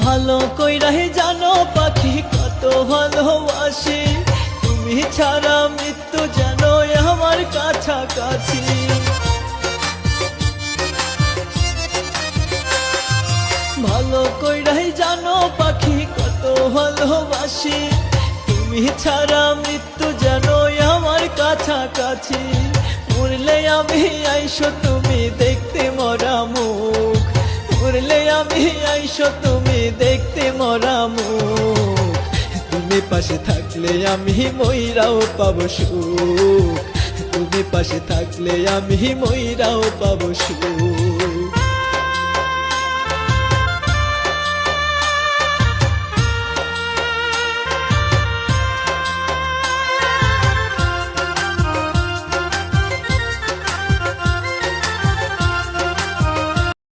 ভালো কইরাই জানো পাখি কত ভালোবাসি, তুমি ছাড়া মৃত্যু যেন আমার কাছাকাছি। ভালো কইরাই জানো পাখি কত ভালোবাসি, তুমি ছাড়া মৃত্যু যেন আমার কাছাকাছি। মরলে আমি আইসো তুমি দেখতে মরা মুখ, মরলে আমি আইসো তুমি দেখতে মরা মুখ। তুমি পাশে থাকলে আমি মইরাও পাবো সুখ, তুমি পাশে থাকলে আমি মইরাও পাবো সুখ।